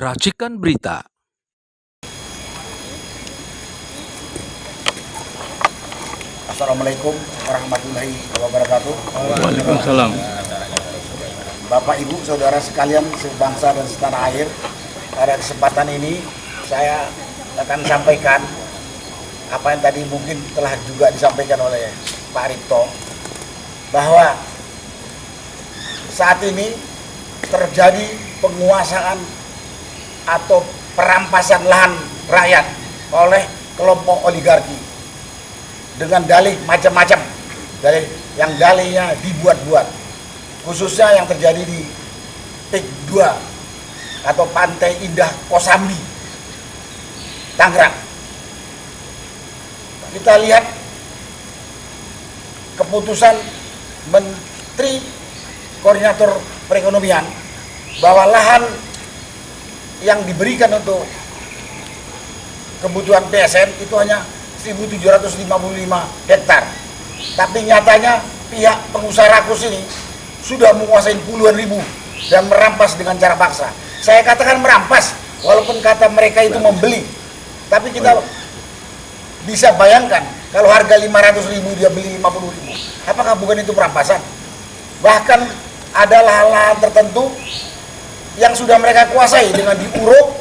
Racikan Berita. Assalamualaikum warahmatullahi wabarakatuh. Waalaikumsalam. Bapak, Ibu, Saudara sekalian sebangsa dan setanah air, pada kesempatan ini saya akan sampaikan apa yang tadi mungkin telah juga disampaikan oleh Pak Ripto, bahwa saat ini terjadi penguasaan atau perampasan lahan rakyat oleh kelompok oligarki dengan dalih macam-macam, yang dalihnya dibuat-buat, khususnya yang terjadi di PIK 2 atau Pantai Indah Kosambi, Tangerang. Kita lihat keputusan Menteri Koordinator Perekonomian bahwa lahan yang diberikan untuk kebutuhan PSN itu hanya 1.755 hektar. Tapi nyatanya pihak pengusaha rakus ini sudah menguasai puluhan ribu dan merampas dengan cara paksa. Saya katakan merampas, walaupun kata mereka itu membeli. Tapi kita bisa bayangkan kalau harga 500.000 dia beli 50.000. Apakah bukan itu perampasan? Bahkan ada lahan-lahan tertentu yang sudah mereka kuasai dengan diuruk,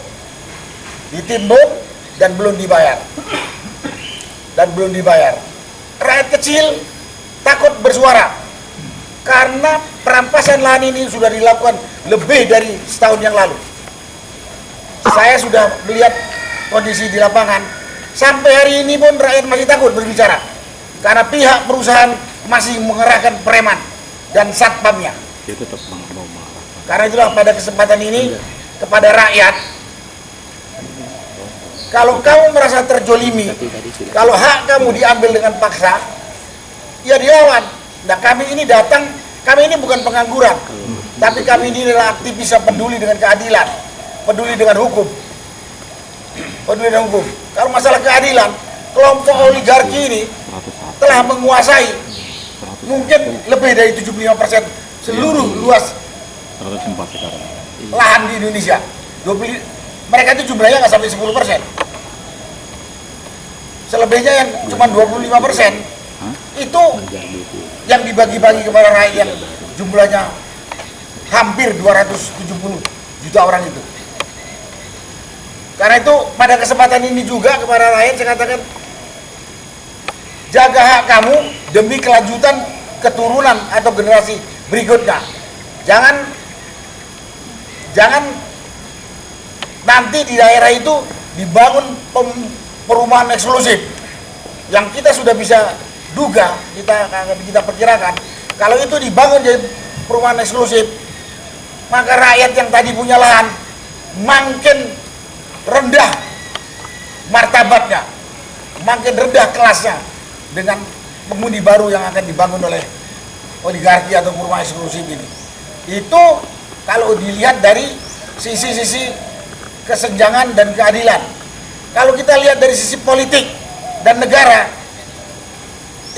ditimbun, dan belum dibayar. Rakyat kecil takut bersuara karena perampasan lahan ini sudah dilakukan lebih dari setahun yang lalu. Saya sudah melihat kondisi di lapangan. Sampai hari ini pun rakyat masih takut berbicara karena pihak perusahaan masih mengerahkan preman dan satpamnya. Dia tetap mau marah. Karena itulah pada kesempatan ini kepada rakyat, kalau kamu merasa terjolimi, kalau hak kamu diambil dengan paksa, ya dilawan. Nah, kami ini datang, kami ini bukan pengangguran, tapi kami ini adalah aktivis yang peduli dengan keadilan, peduli dengan hukum. Kalau masalah keadilan, kelompok oligarki ini telah menguasai mungkin lebih dari 75% seluruh luas lahan di Indonesia. Mereka itu jumlahnya nggak sampai 10%. Selebihnya yang cuma 25% itu yang dibagi-bagi kepada rakyat yang jumlahnya hampir 270 juta orang itu. Karena itu pada kesempatan ini juga kepada rakyat saya katakan, jaga hak kamu demi kelanjutan keturunan atau generasi berikutnya. Jangan nanti di daerah itu dibangun perumahan eksklusif yang kita sudah bisa duga, kita perkirakan kalau itu dibangun jadi perumahan eksklusif, maka rakyat yang tadi punya lahan makin rendah martabatnya, makin rendah kelasnya dengan penghuni baru yang akan dibangun oleh oligarki atau perumahan eksklusif ini. Itu kalau dilihat dari sisi-sisi kesenjangan dan keadilan. Kalau kita lihat dari sisi politik dan negara,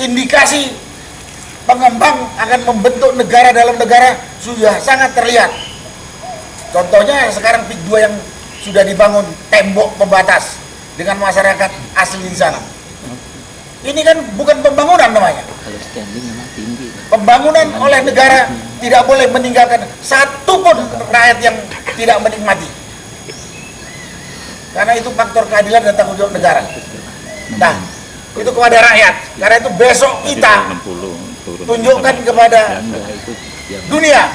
indikasi pengembang akan membentuk negara dalam negara sudah sangat terlihat. Contohnya sekarang PIK 2 yang sudah dibangun tembok pembatas dengan masyarakat asli di sana. Ini kan bukan pembangunan namanya. Pembangunan oleh negara tidak boleh meninggalkan satu pun rakyat yang tidak menikmati. Karena itu faktor keadilan dan tanggung jawab negara. Nah, itu kepada rakyat. Karena itu besok kita tunjukkan kepada dunia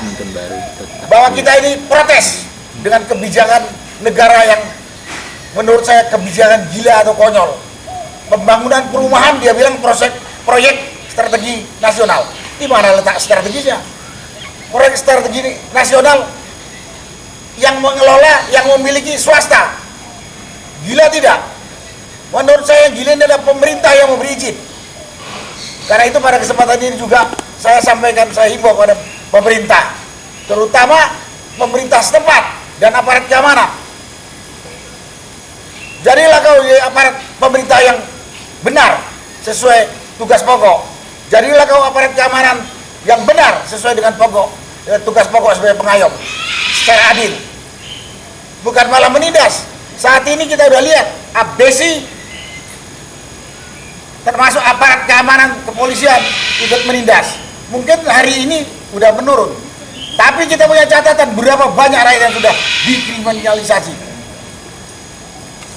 bahwa kita ini protes dengan kebijakan negara yang menurut saya kebijakan gila atau konyol. Pembangunan perumahan dia bilang proyek strategi nasional. Di mana letak strateginya? Proyek strategi nasional yang mengelola, yang memiliki swasta. Gila tidak? Menurut saya gila ini adalah pemerintah yang memberi izin. Karena itu pada kesempatan ini juga saya sampaikan, saya himbau kepada pemerintah, terutama pemerintah setempat dan aparat keamanan. Jadilah kau jadi aparat pemerintah yang benar sesuai tugas pokok. Jadilah kau aparat keamanan yang benar sesuai dengan tugas pokok sebagai pengayom secara adil. bukan malah menindas. Saat ini kita udah lihat abdesi, termasuk aparat keamanan kepolisian ikut menindas. Mungkin hari ini udah menurun, tapi kita punya catatan berapa banyak rakyat yang sudah dikriminalisasi.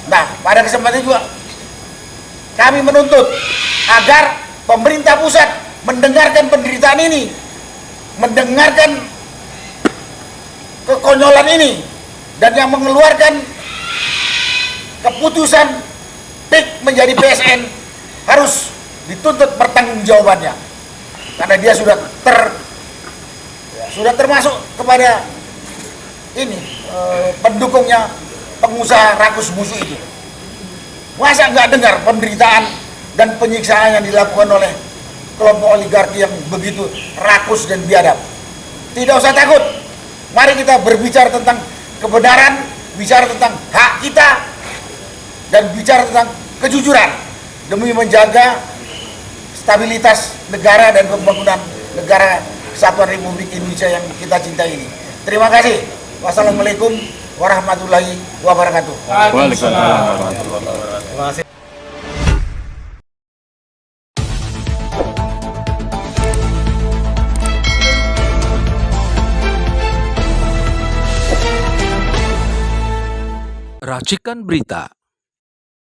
Nah, pada kesempatan juga kami menuntut agar pemerintah pusat mendengarkan penderitaan ini, mendengarkan kekonyolan ini, dan yang mengeluarkan keputusan PIK menjadi PSN harus dituntut pertanggungjawabannya, karena dia sudah termasuk kepada ini pendukungnya pengusaha rakus musuh itu. Masa nggak dengar penderitaan dan penyiksaan yang dilakukan oleh kelompok oligarki yang begitu rakus dan biadab? Tidak usah takut. Mari kita berbicara tentang kebenaran, bicara tentang hak kita, dan bicara tentang kejujuran demi menjaga stabilitas negara dan pembangunan negara Kesatuan Republik Indonesia yang kita cintai ini. Terima kasih. Wassalamualaikum warahmatullahi wabarakatuh. Waalaikumsalam warahmatullahi wabarakatuh. Terima kasih. Racikan Berita